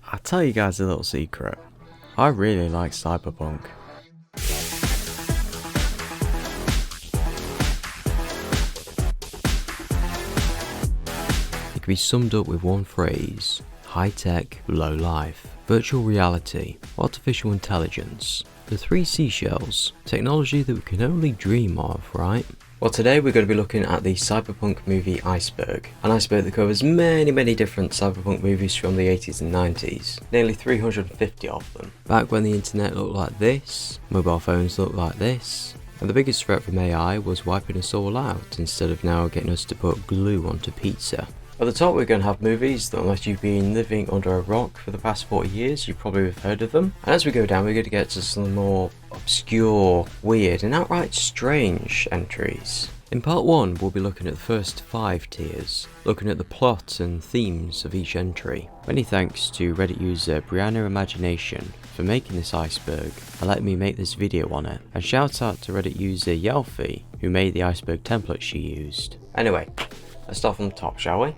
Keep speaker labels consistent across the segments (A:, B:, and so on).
A: I'll tell you guys a little secret. I really like Cyberpunk. It can be summed up with one phrase: high tech, low life. Virtual reality, artificial intelligence, the three seashells, technology that we can only dream of, right? Well, today we're going to be looking at the cyberpunk movie Iceberg, an iceberg that covers many different cyberpunk movies from the 80s and 90s, nearly 350 of them. Back when the internet looked like this, mobile phones looked like this, and the biggest threat from AI was wiping us all out instead of now getting us to put glue onto pizza. At the top we're going to have movies that, unless you've been living under a rock for the past 40 years, you probably have heard of them. And as we go down, we're going to get to some more obscure, weird and outright strange entries. In part 1 we'll be looking at the first 5 tiers, looking at the plot and themes of each entry. Many thanks to Reddit user Brianna-Imagination for making this iceberg and letting me make this video on it, and shout out to Reddit user Yalfi who made the iceberg template she used. Anyway, let's start from the top, shall we?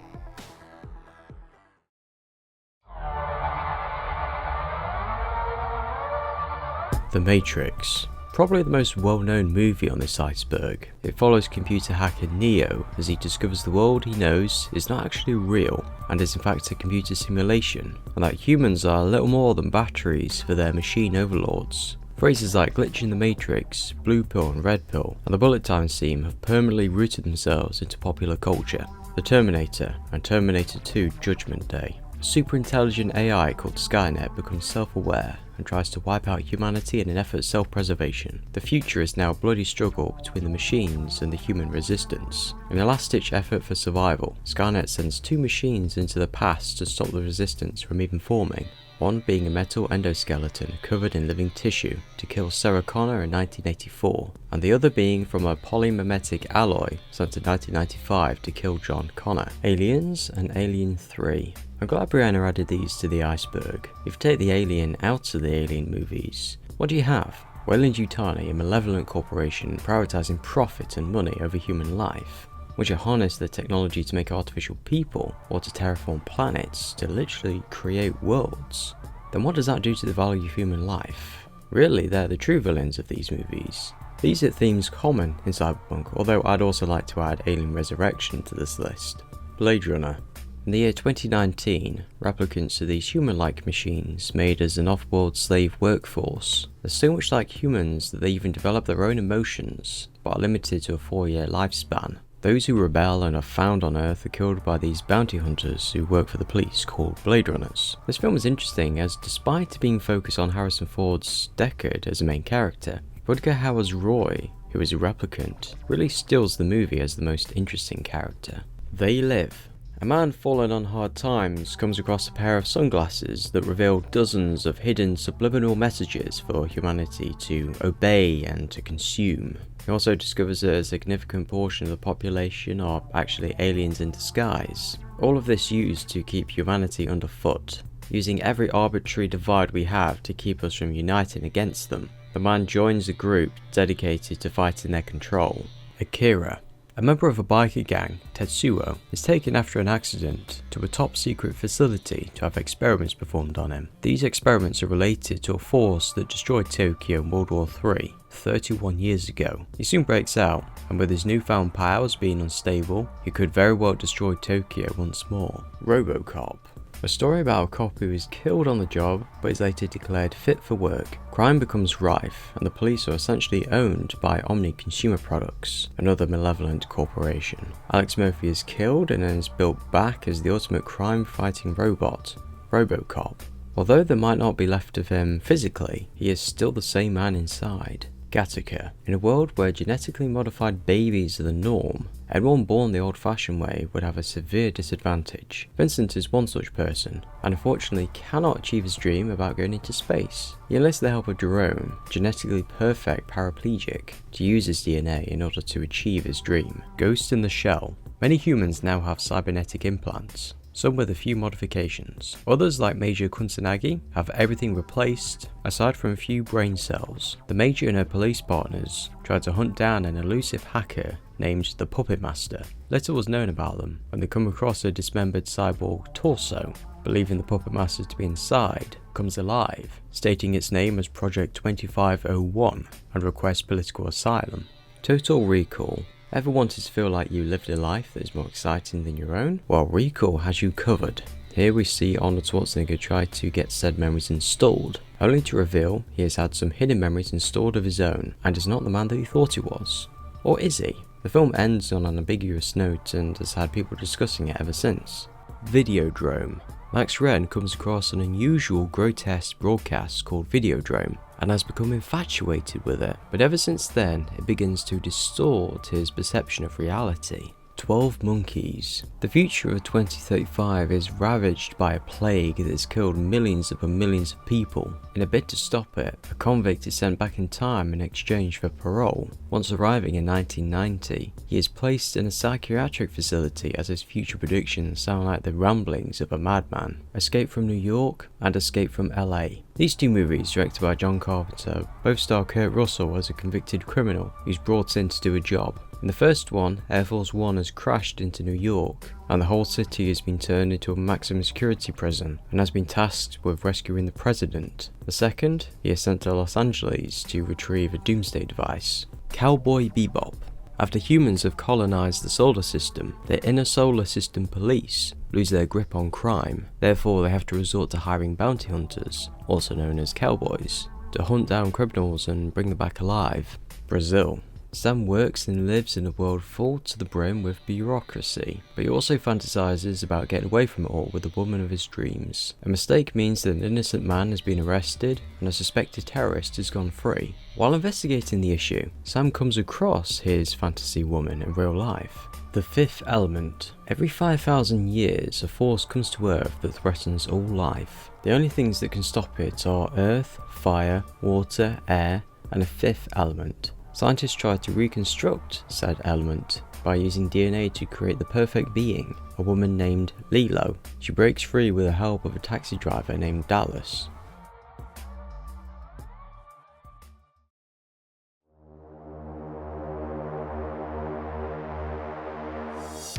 A: The Matrix. Probably the most well-known movie on this iceberg. It follows computer hacker Neo as he discovers the world he knows is not actually real and is in fact a computer simulation, and that humans are little more than batteries for their machine overlords. Phrases like glitch in the Matrix, blue pill and red pill, and the bullet time theme have permanently rooted themselves into popular culture. The Terminator and Terminator 2 Judgment Day. A super intelligent AI called Skynet becomes self-aware and tries to wipe out humanity in an effort at self-preservation. The future is now a bloody struggle between the machines and the human resistance. In a last-ditch effort for survival, Skynet sends 2 machines into the past to stop the resistance from even forming. One being a metal endoskeleton covered in living tissue to kill Sarah Connor in 1984, and the other being from a polymimetic alloy sent in 1995 to kill John Connor. Aliens and Alien 3. I'm glad Brianna added these to the iceberg. If you take the Alien out of the Alien movies, what do you have? Weyland-Yutani, a malevolent corporation prioritizing profit and money over human life. Would you harness the technology to make artificial people, or to terraform planets, to literally create worlds? Then what does that do to the value of human life? Really, they're the true villains of these movies. These are themes common in Cyberpunk, although I'd also like to add Alien Resurrection to this list. Blade Runner. In the year 2019, replicants of these human-like machines made as an off-world slave workforce are so much like humans that they even develop their own emotions, but are limited to a 4-year lifespan. Those who rebel and are found on Earth are killed by these bounty hunters who work for the police called Blade Runners. This film is interesting as, despite being focused on Harrison Ford's Deckard as a main character, Rutger Hauer's Roy, who is a replicant, really steals the movie as the most interesting character. They Live. A man fallen on hard times comes across a pair of sunglasses that reveal dozens of hidden subliminal messages for humanity to obey and to consume. He also discovers that a significant portion of the population are actually aliens in disguise. All of this used to keep humanity underfoot, using every arbitrary divide we have to keep us from uniting against them. The man joins a group dedicated to fighting their control. Akira. A member of a biker gang, Tetsuo, is taken after an accident to a top secret facility to have experiments performed on him. These experiments are related to a force that destroyed Tokyo in World War III 31 years ago. He soon breaks out, and with his newfound powers being unstable, he could very well destroy Tokyo once more. RoboCop. A story about a cop who is killed on the job but is later declared fit for work. Crime becomes rife and the police are essentially owned by Omni Consumer Products, another malevolent corporation. Alex Murphy is killed and then is built back as the ultimate crime-fighting robot, RoboCop. Although there might not be left of him physically, he is still the same man inside. Gattaca. In a world where genetically modified babies are the norm, anyone born the old-fashioned way would have a severe disadvantage. Vincent is one such person, and unfortunately cannot achieve his dream about going into space. He enlists the help of Jerome, genetically perfect paraplegic, to use his DNA in order to achieve his dream. Ghost in the Shell. Many humans now have cybernetic implants, some with a few modifications. Others, like Major Kusanagi, have everything replaced, aside from a few brain cells. The Major and her police partners try to hunt down an elusive hacker named the Puppet Master. Little was known about them when they come across a dismembered cyborg torso. believing the puppet master to be inside, comes alive, stating its name as Project 2501 and requests political asylum. Total Recall. Ever wanted to feel like you lived a life that is more exciting than your own? Well, Recall has you covered. Here we see Arnold Schwarzenegger try to get said memories installed, only to reveal he has had some hidden memories installed of his own and is not the man that he thought he was. Or is he? The film ends on an ambiguous note and has had people discussing it ever since. Videodrome. Max Wren comes across an unusual, grotesque broadcast called Videodrome and has become infatuated with it, but ever since then it begins to distort his perception of reality. 12 Monkeys. The future of 2035 is ravaged by a plague that has killed millions upon millions of people. In a bid to stop it, a convict is sent back in time in exchange for parole. Once arriving in 1990, he is placed in a psychiatric facility as his future predictions sound like the ramblings of a madman. Escape from New York and Escape from LA. These two movies, directed by John Carpenter, both star Kurt Russell as a convicted criminal who's brought in to do a job. In the first one, Air Force One has crashed into New York, and the whole city has been turned into a maximum security prison and has been tasked with rescuing the president. The second, he is sent to Los Angeles to retrieve a doomsday device. Cowboy Bebop. After humans have colonized the solar system, their inner solar system police lose their grip on crime. Therefore, they have to resort to hiring bounty hunters, also known as cowboys, to hunt down criminals and bring them back alive. Brazil. Sam works and lives in a world full to the brim with bureaucracy, but he also fantasizes about getting away from it all with the woman of his dreams. A mistake means that an innocent man has been arrested and a suspected terrorist has gone free. While investigating the issue, Sam comes across his fantasy woman in real life. The Fifth Element. Every 5,000 years, a force comes to Earth that threatens all life. The only things that can stop it are earth, fire, water, air, and a fifth element. Scientists try to reconstruct said element by using DNA to create the perfect being, a woman named Lilo. She breaks free with the help of a taxi driver named Dallas.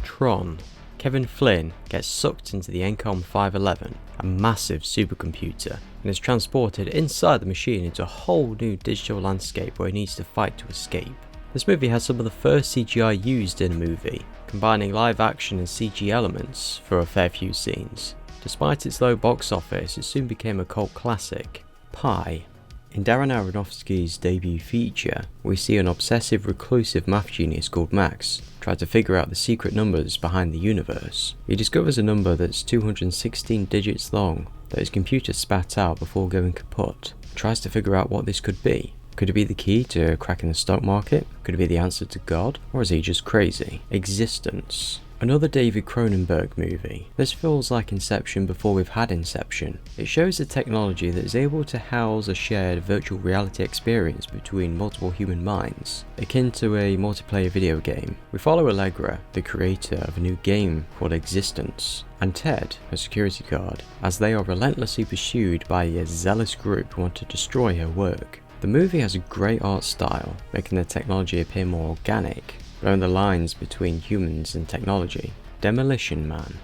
A: Tron. Kevin Flynn gets sucked into the Encom 511, a massive supercomputer, and is transported inside the machine into a whole new digital landscape where he needs to fight to escape. This movie has some of the first CGI used in a movie, combining live action and CG elements for a fair few scenes. Despite its low box office, it soon became a cult classic. Pi. In Darren Aronofsky's debut feature, we see an obsessive reclusive math genius called Max try to figure out the secret numbers behind the universe. He discovers a number that's 216 digits long that his computer spat out before going kaput. He tries to figure out what this could be. Could it be the key to cracking the stock market? Could it be the answer to God? Or is he just crazy? Existence. Another David Cronenberg movie. This feels like Inception before we've had Inception. It shows a technology that is able to house a shared virtual reality experience between multiple human minds, akin to a multiplayer video game. We follow Allegra, the creator of a new game called Existence, and Ted, her security guard, as they are relentlessly pursued by a zealous group who want to destroy her work. The movie has a great art style, making the technology appear more organic, blurring the lines between humans and technology. Demolition Man.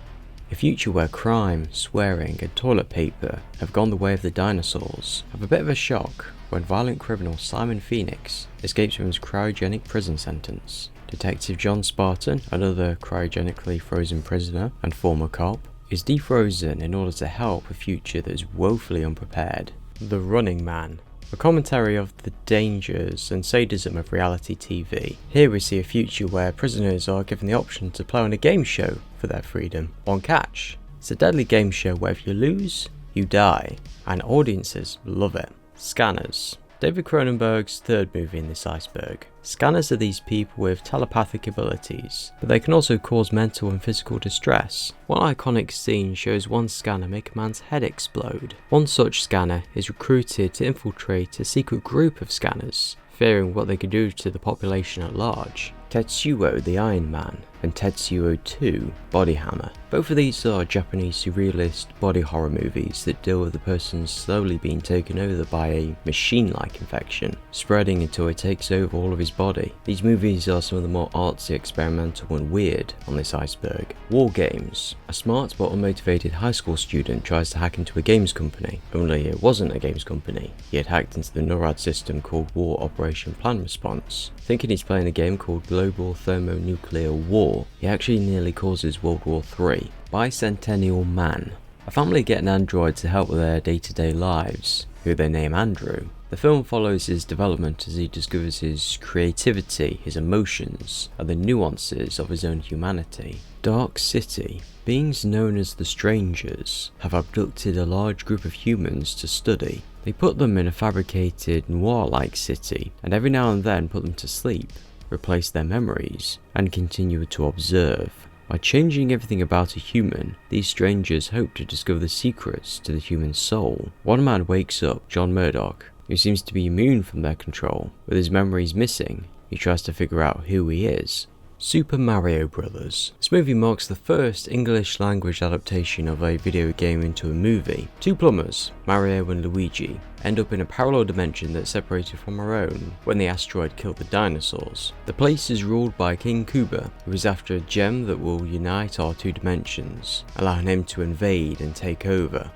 A: A future where crime, swearing and toilet paper have gone the way of the dinosaurs. Have a bit of a shock when violent criminal Simon Phoenix escapes from his cryogenic prison sentence. Detective John Spartan, another cryogenically frozen prisoner and former cop, is defrozen in order to help a future that is woefully unprepared. The Running Man. A commentary of the dangers and sadism of reality TV. Here we see a future where prisoners are given the option to play on a game show for their freedom. One catch. It's a deadly game show where if you lose, you die, and audiences love it. Scanners. David Cronenberg's third movie in this iceberg. Scanners are these people with telepathic abilities, but they can also cause mental and physical distress. One iconic scene shows one scanner make a man's head explode. One such scanner is recruited to infiltrate a secret group of scanners, fearing what they could do to the population at large. Tetsuo the Iron Man, and Tetsuo 2 Body Hammer. Both of these are Japanese surrealist body horror movies that deal with the person slowly being taken over by a machine-like infection, spreading until it takes over all of his body. These movies are some of the more artsy, experimental and weird on this iceberg. War games. A smart but unmotivated high school student tries to hack into a games company, only it wasn't a games company. He had hacked into the NORAD system called War Operation Plan Response. Thinking he's playing a game called Global Thermonuclear War, he actually nearly causes World War III. Bicentennial Man. A family get an android to help with their day-to-day lives, who they name Andrew. The film follows his development as he discovers his creativity, his emotions, and the nuances of his own humanity. Dark City. Beings known as the Strangers have abducted a large group of humans to study. They put them in a fabricated noir-like city, and every now and then put them to sleep, replace their memories, and continue to observe. By changing everything about a human, these strangers hope to discover the secrets to the human soul. One man wakes up, John Murdoch, who seems to be immune from their control. With his memories missing, he tries to figure out who he is. Super Mario Bros. This movie marks the first English language adaptation of a video game into a movie. Two plumbers, Mario and Luigi, end up in a parallel dimension that's separated from our own when the asteroid killed the dinosaurs. The place is ruled by King Koopa, who is after a gem that will unite our two dimensions, allowing him to invade and take over.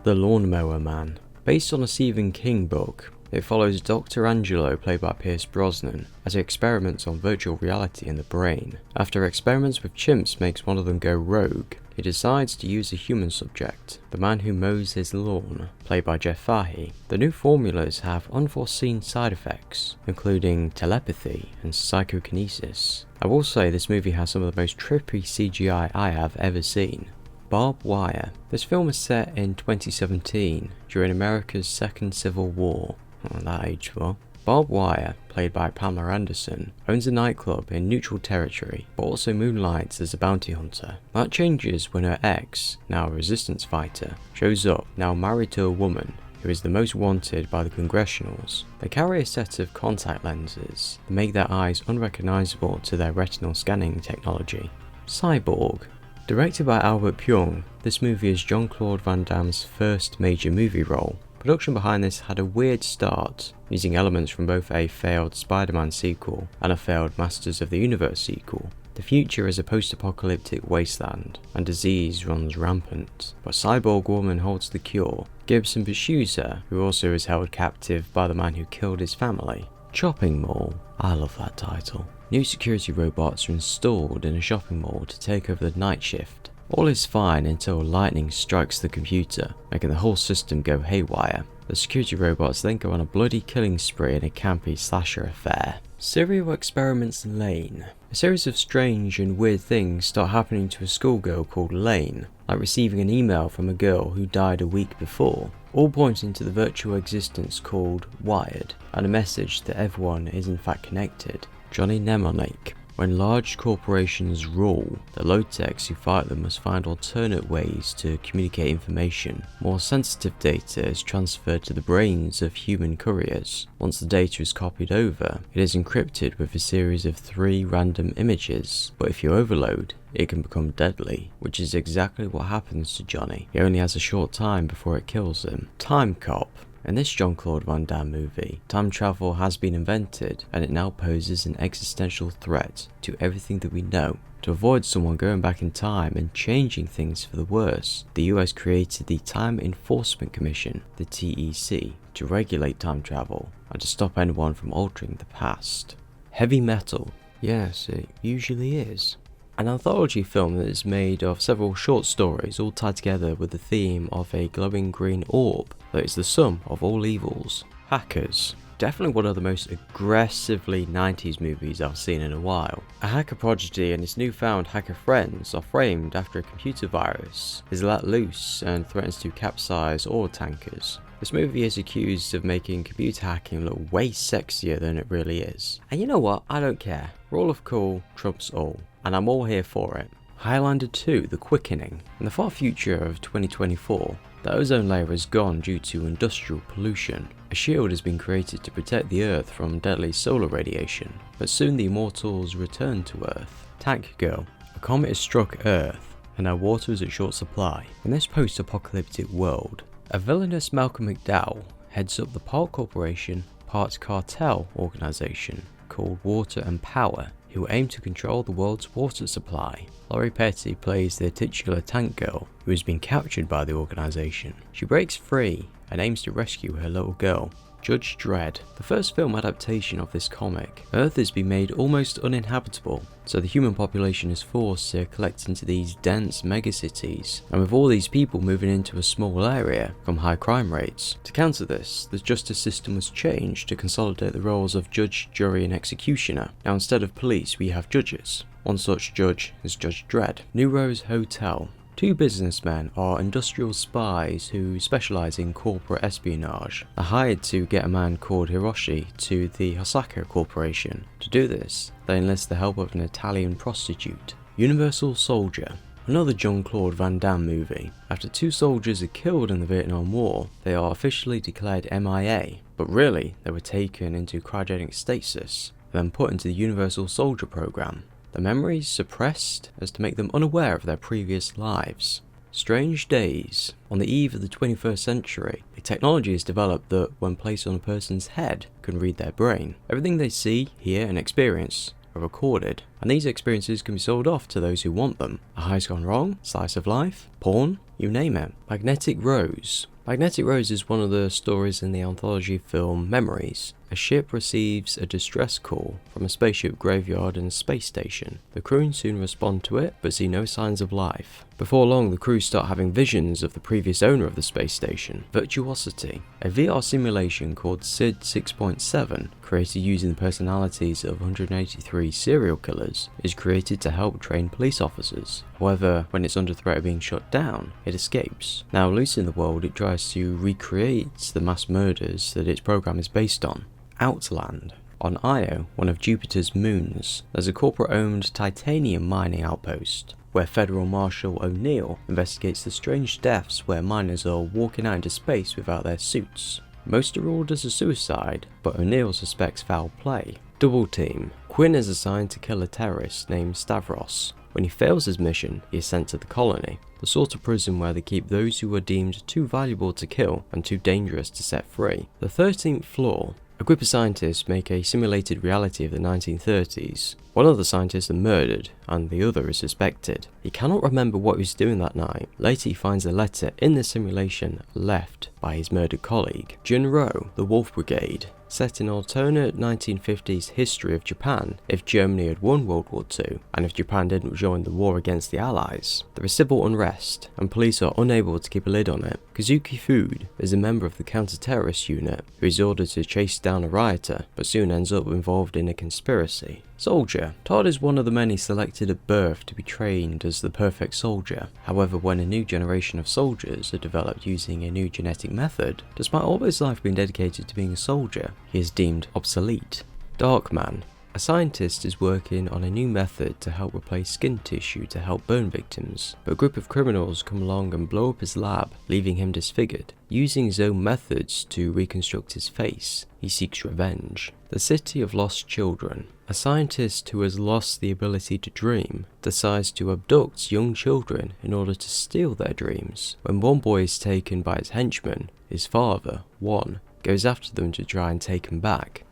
A: The Lawnmower Man. Based on a Stephen King book, it follows Dr. Angelo, played by Pierce Brosnan, as he experiments on virtual reality in the brain. After experiments with chimps makes one of them go rogue, he decides to use a human subject, the man who mows his lawn, played by Jeff Fahey. The new formulas have unforeseen side effects, including telepathy and psychokinesis. I will say this movie has some of the most trippy CGI I have ever seen. Barbed Wire. This film is set in 2017, during America's Second Civil War. Oh, that aged well. Barbed Wire, played by Pamela Anderson, owns a nightclub in neutral territory, but also moonlights as a bounty hunter. That changes when her ex, now a resistance fighter, shows up, now married to a woman who is the most wanted by the Congressionals. They carry a set of contact lenses that make their eyes unrecognizable to their retinal scanning technology. Cyborg. Directed by Albert Pyong, this movie is Jean-Claude Van Damme's first major movie role. Production behind this had a weird start, using elements from both a failed Spider-Man sequel and a failed Masters of the Universe sequel. The future is a post-apocalyptic wasteland, and disease runs rampant, but Cyborg Woman holds the cure. Gibson pursues her, who also is held captive by the man who killed his family. Shopping Mall. I love that title. New security robots are installed in a shopping mall to take over the night shift. All is fine until lightning strikes the computer, making the whole system go haywire. The security robots then go on a bloody killing spree in a campy slasher affair. Serial Experiments Lane. A series of strange and weird things start happening to a schoolgirl called Lane, like receiving an email from a girl who died a week before, all pointing to the virtual existence called Wired, and a message that everyone is in fact connected. Johnny Mnemonic. When large corporations rule, the low-techs who fight them must find alternate ways to communicate information. More sensitive data is transferred to the brains of human couriers. Once the data is copied over, it is encrypted with a series of 3 random images, but if you overload, it can become deadly, which is exactly what happens to Johnny. He only has a short time before it kills him. Time Cop. In this Jean-Claude Van Damme movie, time travel has been invented, and it now poses an existential threat to everything that we know. To avoid someone going back in time and changing things for the worse, the US created the Time Enforcement Commission, the TEC, to regulate time travel and to stop anyone from altering the past. Heavy Metal. Yes, it usually is. An anthology film that is made of several short stories all tied together with the theme of a glowing green orb that is the sum of all evils. Hackers. Definitely one of the most aggressively 90s movies I've seen in a while. A hacker prodigy and his newfound hacker friends are framed after a computer virus is let loose and threatens to capsize oil tankers. This movie is accused of making computer hacking look way sexier than it really is. And you know what? I don't care. Rule of cool trumps all, and I'm all here for it. Highlander 2 The Quickening. In the far future of 2024, the ozone layer has gone due to industrial pollution. A shield has been created to protect the Earth from deadly solar radiation, but soon the immortals return to Earth. Tank Girl. A comet has struck Earth, and our water is at short supply. In this post-apocalyptic world, a villainous Malcolm McDowell heads up the part corporation, part cartel organisation called Water and Power, who aim to control the world's water supply. Laurie Petty plays the titular tank girl, who has been captured by the organisation. She breaks free and aims to rescue her little girl. Judge Dredd. The first film adaptation of this comic. Earth has been made almost uninhabitable, so the human population is forced to collect into these dense megacities, and with all these people moving into a small area come high crime rates. To counter this, the justice system was changed to consolidate the roles of judge, jury and executioner. Now instead of police we have judges. One such judge is Judge Dredd. New Rose Hotel. Two businessmen are industrial spies who specialise in corporate espionage. Are hired to get a man called Hiroshi to the Hosaka Corporation. To do this, they enlist the help of an Italian prostitute. Universal Soldier. Another Jean-Claude Van Damme movie. After two soldiers are killed in the Vietnam War, they are officially declared MIA, but really they were taken into cryogenic stasis, then put into the Universal Soldier program. Their memories suppressed as to make them unaware of their previous lives. Strange Days. On the eve of the 21st century, a technology is developed that, when placed on a person's head, can read their brain. Everything they see, hear and experience are recorded, and these experiences can be sold off to those who want them. A heist gone wrong, slice of life, porn, you name it. Magnetic Rose. Magnetic Rose is one of the stories in the anthology film Memories. A ship receives a distress call from a spaceship graveyard and a space station. The crew soon respond to it, but see no signs of life. Before long, the crew start having visions of the previous owner of the space station. Virtuosity. A VR simulation called SID 6.7, created using the personalities of 183 serial killers, is created to help train police officers. However, when it's under threat of being shut down, it escapes. Now loose in the world, it tries to recreate the mass murders that its program is based on. Outland. On Io, one of Jupiter's moons, there's a corporate-owned titanium mining outpost, where Federal Marshal O'Neill investigates the strange deaths where miners are walking out into space without their suits. Most are ruled as a suicide, but O'Neill suspects foul play. Double Team. Quinn is assigned to kill a terrorist named Stavros. When he fails his mission, he is sent to the colony, the sort of prison where they keep those who are deemed too valuable to kill and too dangerous to set free. The 13th Floor. A group of scientists make a simulated reality of the 1930s. One of the scientists are murdered, and the other is suspected. He cannot remember what he was doing that night. Later he finds a letter in the simulation left by his murdered colleague. Junro, the Wolf Brigade. Set in alternate 1950s history of Japan, if Germany had won World War II, and if Japan didn't join the war against the Allies. There is civil unrest, and police are unable to keep a lid on it. Kazuki Food is a member of the counter-terrorist unit, who is ordered to chase down a rioter, but soon ends up involved in a conspiracy. Soldier. Todd is one of the many selected at birth to be trained as the perfect soldier. However, when a new generation of soldiers are developed using a new genetic method, despite all his life being dedicated to being a soldier, he is deemed obsolete. Darkman. A scientist is working on a new method to help replace skin tissue to help burn victims, but a group of criminals come along and blow up his lab, leaving him disfigured. Using his own methods to reconstruct his face, he seeks revenge. The City of Lost Children. A scientist who has lost the ability to dream decides to abduct young children in order to steal their dreams. When one boy is taken by his henchman, his father, Juan, goes after them to try and take him back.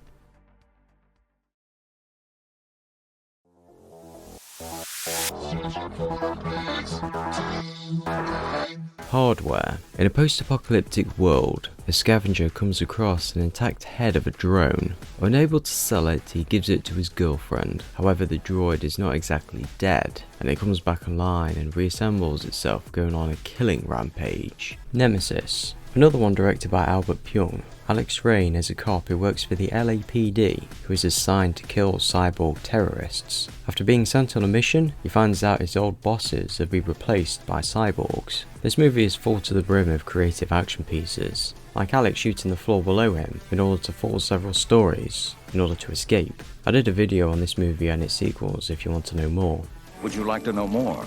A: Hardware. In a post-apocalyptic world, a scavenger comes across an intact head of a drone. Unable to sell it, he gives it to his girlfriend. However, the droid is not exactly dead, and it comes back online and reassembles itself, going on a killing rampage. Nemesis. Another one directed by Albert Pyung. Alex Rain is a cop who works for the LAPD, who is assigned to kill cyborg terrorists. After being sent on a mission, he finds out his old bosses have been replaced by cyborgs. This movie is full to the brim of creative action pieces, like Alex shooting the floor below him in order to follow several stories, in order to escape. I did a video on this movie and its sequels if you want to know more.
B: Would you like to know more?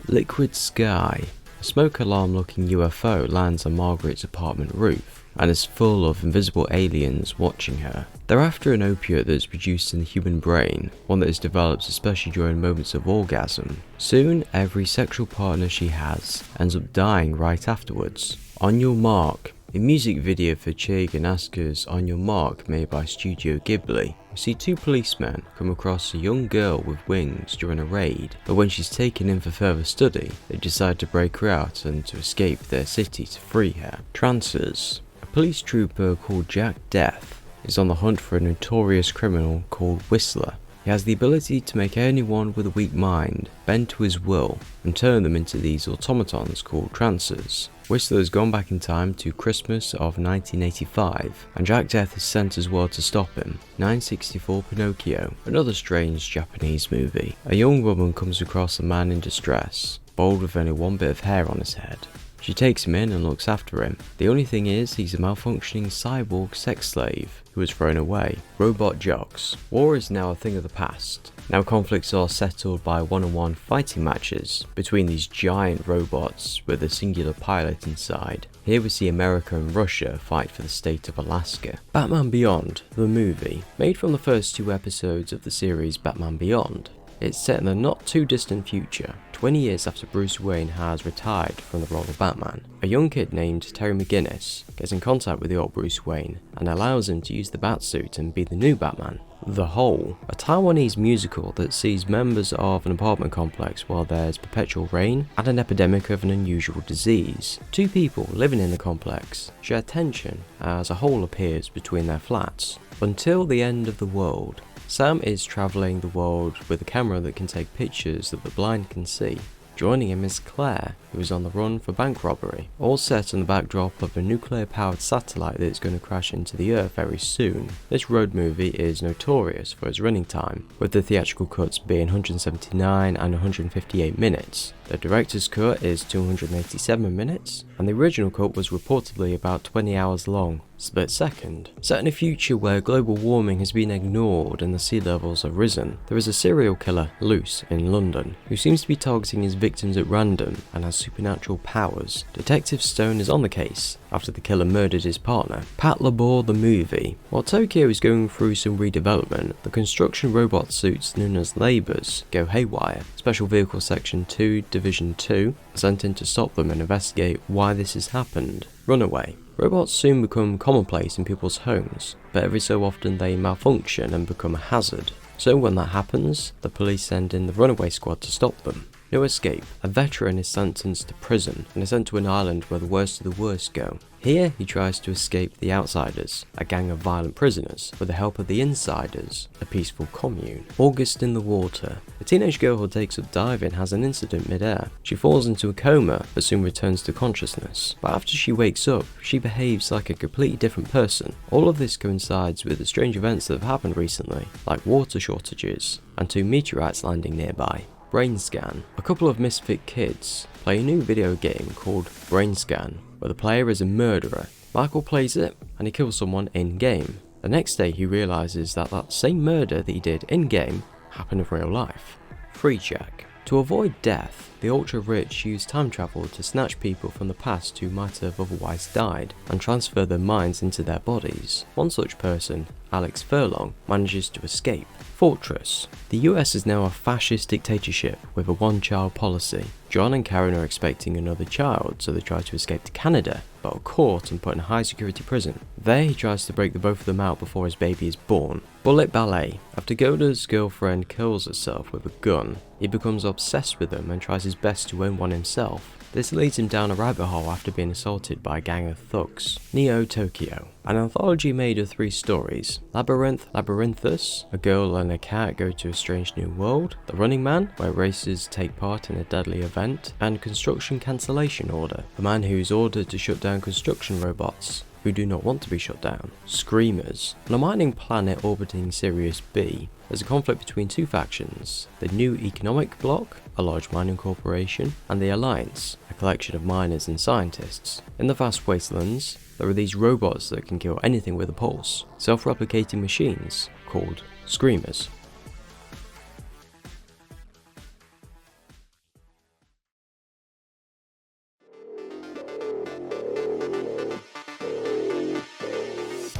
A: Liquid Sky. A smoke alarm looking UFO lands on Margaret's apartment roof and is full of invisible aliens watching her. They're after an opiate that's produced in the human brain, one that is developed especially during moments of orgasm. Soon, every sexual partner she has ends up dying right afterwards. On Your Mark. A music video for Chig and Asuka's On Your Mark made by Studio Ghibli. We see two policemen come across a young girl with wings during a raid, but when she's taken in for further study, they decide to break her out and to escape their city to free her. Trancers. A police trooper called Jack Death is on the hunt for a notorious criminal called Whistler. He has the ability to make anyone with a weak mind bend to his will and turn them into these automatons called trancers. Whistler has gone back in time to Christmas of 1985, and Jack Death is sent as well to stop him. 964 Pinocchio, another strange Japanese movie. A young woman comes across a man in distress, bald with only one bit of hair on his head. She takes him in and looks after him. The only thing is, he's a malfunctioning cyborg sex slave who was thrown away. Robot jocks. War is now a thing of the past. Now conflicts are settled by one-on-one fighting matches between these giant robots with a singular pilot inside. Here we see America and Russia fight for the state of Alaska. Batman Beyond, the movie. Made from the first two episodes of the series Batman Beyond. It's set in the not too distant future, 20 years after Bruce Wayne has retired from the role of Batman. A young kid named Terry McGinnis gets in contact with the old Bruce Wayne and allows him to use the Batsuit and be the new Batman. The Hole, a Taiwanese musical that sees members of an apartment complex while there's perpetual rain and an epidemic of an unusual disease. Two people living in the complex share tension as a hole appears between their flats. Until the end of the world. Sam is travelling the world with a camera that can take pictures that the blind can see. Joining him is Claire, who is on the run for bank robbery, all set on the backdrop of a nuclear-powered satellite that is going to crash into the Earth very soon. This road movie is notorious for its running time, with the theatrical cuts being 179 and 158 minutes. The director's cut is 287 minutes, and the original cut was reportedly about 20 hours long. Split second. Set in a future where global warming has been ignored and the sea levels have risen, there is a serial killer loose in London who seems to be targeting his victims at random and has supernatural powers. Detective Stone is on the case after the killer murdered his partner. Pat Labor the movie. While Tokyo is going through some redevelopment, the construction robot suits known as Labours go haywire. Special Vehicle Section 2 Division 2 are sent in to stop them and investigate why this has happened. Runaway. Robots soon become commonplace in people's homes, but every so often they malfunction and become a hazard. So when that happens, the police send in the runaway squad to stop them. No escape. A veteran is sentenced to prison and is sent to an island where the worst of the worst go. Here he tries to escape the Outsiders, a gang of violent prisoners, with the help of the Insiders, a peaceful commune. August in the water. A teenage girl who takes up diving has an incident mid-air. She falls into a coma but soon returns to consciousness. But after she wakes up, she behaves like a completely different person. All of this coincides with the strange events that have happened recently, like water shortages and 2 meteorites landing nearby. Brain Scan. A couple of misfit kids play a new video game called Brain Scan, where the player is a murderer. Michael plays it and he kills someone in-game. The next day he realises that that same murder that he did in-game happened in real life. Free Jack. To avoid death, the ultra-rich use time travel to snatch people from the past who might have otherwise died and transfer their minds into their bodies. One such person, Alex Furlong, manages to escape. Fortress. The US is now a fascist dictatorship with a one-child policy. John and Karen are expecting another child, so they try to escape to Canada, but are caught and put in a high-security prison. There he tries to break the both of them out before his baby is born. Bullet Ballet. After Goda's girlfriend kills herself with a gun, he becomes obsessed with them and tries his best to own one himself. This leads him down a rabbit hole after being assaulted by a gang of thugs. Neo Tokyo. An anthology made of 3 stories. Labyrinth, Labyrinthus, a girl and a cat go to a strange new world. The Running Man, where racers take part in a deadly event. And Construction Cancellation Order, the man who's ordered to shut down construction robots who do not want to be shut down. Screamers. On a mining planet orbiting Sirius B, there's a conflict between 2 factions, the New Economic Bloc, a large mining corporation, and the Alliance, a collection of miners and scientists. In the vast wastelands, there are these robots that can kill anything with a pulse, self-replicating machines called Screamers.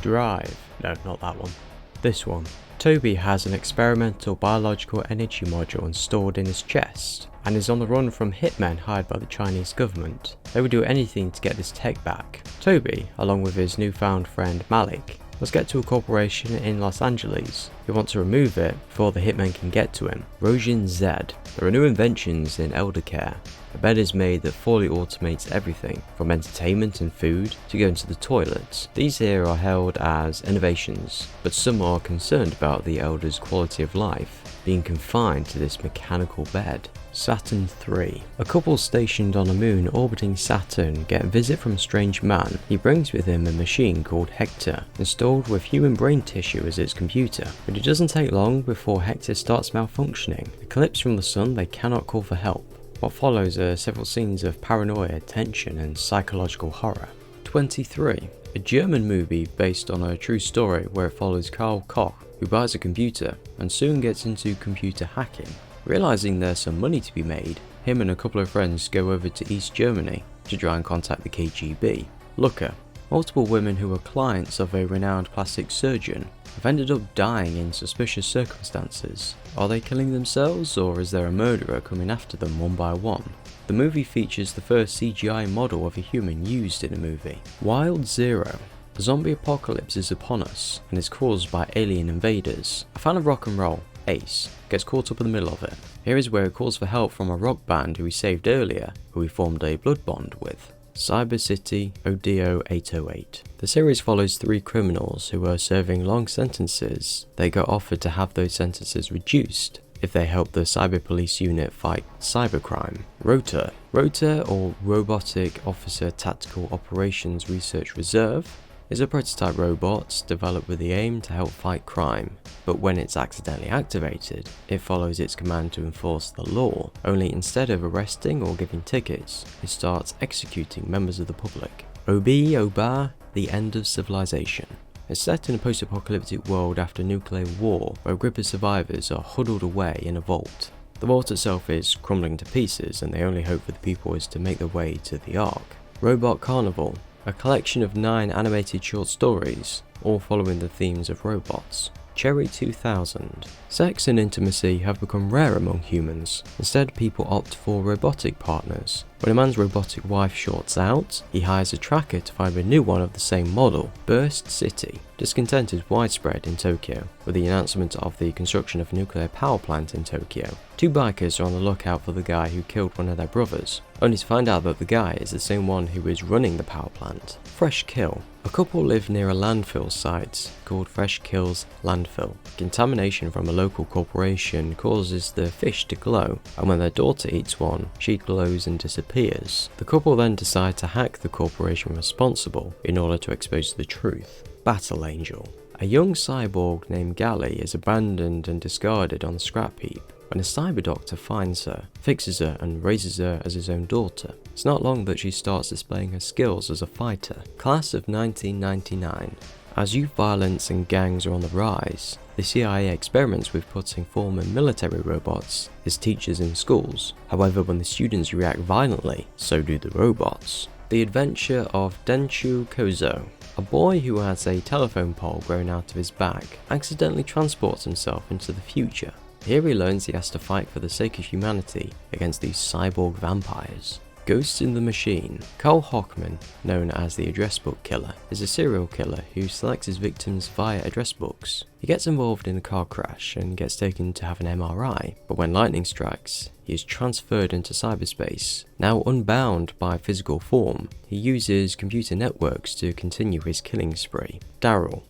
A: Drive. No, not that one. This one. Toby has an experimental biological energy module installed in his chest, and is on the run from hitmen hired by the Chinese government. They would do anything to get this tech back. Toby, along with his newfound friend Malik, must get to a corporation in Los Angeles who want to remove it before the hitmen can get to him. Rojin Z. There are new inventions in elder care. A bed is made that fully automates everything, from entertainment and food to going to the toilets. These here are held as innovations, but some are concerned about the elders' quality of life being confined to this mechanical bed. Saturn III. A couple stationed on a moon orbiting Saturn get a visit from a strange man. He brings with him a machine called Hector, installed with human brain tissue as its computer. But it doesn't take long before Hector starts malfunctioning. Eclipsed from the sun, they cannot call for help. What follows are several scenes of paranoia, tension, and psychological horror. 23. A German movie based on a true story where it follows Karl, who buys a computer and soon gets into computer hacking. Realizing there's some money to be made, him and a couple of friends go over to East Germany to try and contact the KGB. Looker. Multiple women who are clients of a renowned plastic surgeon have ended up dying in suspicious circumstances. Are they killing themselves, or is there a murderer coming after them one by one? The movie features the first CGI model of a human used in a movie. Wild Zero. The zombie apocalypse is upon us, and is caused by alien invaders. A fan of rock and roll, Ace, gets caught up in the middle of it. Here is where he calls for help from a rock band who he saved earlier, who he formed a blood bond with. Cyber City Odio 808. The series follows three criminals who are serving long sentences. They got offered to have those sentences reduced if they help the cyber police unit fight cybercrime. Rota, or Robotic Officer Tactical Operations Research Reserve, is a prototype robot developed with the aim to help fight crime, but when it's accidentally activated, it follows its command to enforce the law, only instead of arresting or giving tickets, it starts executing members of the public. Oba, The End of Civilization. It's set in a post-apocalyptic world after nuclear war, where a group of survivors are huddled away in a vault. The vault itself is crumbling to pieces, and the only hope for the people is to make their way to the Ark. Robot Carnival, a collection of 9 animated short stories, all following the themes of robots. Cherry 2000. Sex and intimacy have become rare among humans. Instead, people opt for robotic partners. When a man's robotic wife shorts out, he hires a tracker to find a new one of the same model. Burst City. Discontent is widespread in Tokyo, with the announcement of the construction of a nuclear power plant in Tokyo. 2 bikers are on the lookout for the guy who killed one of their brothers, only to find out that the guy is the same one who is running the power plant. Fresh Kill. A couple live near a landfill site called Fresh Kill's Landfill. Contamination from a local corporation causes the fish to glow, and when their daughter eats one, she glows and disappears. The couple then decide to hack the corporation responsible in order to expose the truth. Battle Angel. A young cyborg named Gally is abandoned and discarded on the scrap heap when a cyber doctor finds her, fixes her, and raises her as his own daughter. It's not long that she starts displaying her skills as a fighter. Class of 1999. As youth violence and gangs are on the rise, the CIA experiments with putting former military robots as teachers in schools. However, when the students react violently, so do the robots. The Adventure of Denshu Kozo. A boy who has a telephone pole grown out of his back accidentally transports himself into the future. Here he learns he has to fight for the sake of humanity against these cyborg vampires. Ghosts in the Machine. Karl Hockman, known as the Address Book Killer, is a serial killer who selects his victims via address books. He gets involved in a car crash and gets taken to have an MRI, but when lightning strikes, he is transferred into cyberspace. Now unbound by physical form, he uses computer networks to continue his killing spree. Daryl,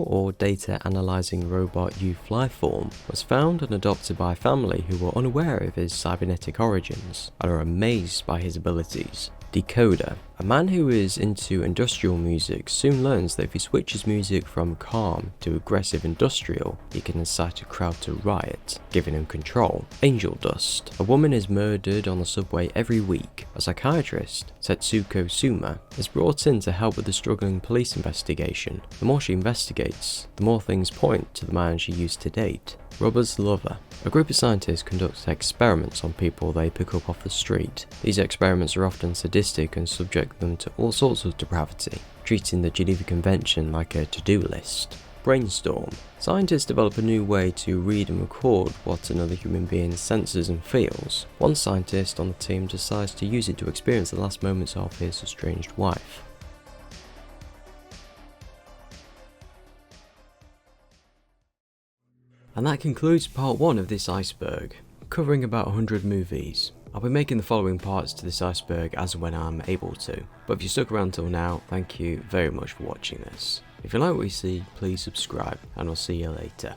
A: or Data Analyzing Robot Youth Lifeform, was found and adopted by a family who were unaware of his cybernetic origins and are amazed by his abilities. Decoder. A man who is into industrial music soon learns that if he switches music from calm to aggressive industrial, he can incite a crowd to riot, giving him control. Angel Dust. A woman is murdered on the subway every week. A psychiatrist, Tetsuko Soma, is brought in to help with the struggling police investigation. The more she investigates, the more things point to the man she used to date. Rubber's Lover. A group of scientists conducts experiments on people they pick up off the street. These experiments are often sadistic and subject them to all sorts of depravity, treating the Geneva Convention like a to-do list. Brainstorm. Scientists develop a new way to read and record what another human being senses and feels. One scientist on the team decides to use it to experience the last moments of his estranged wife. And that concludes part 1 of this iceberg, covering about 100 movies. I'll be making the following parts to this iceberg as and when I'm able to, but if you stuck around till now, thank you very much for watching this. If you like what you see, please subscribe, and I'll see you later.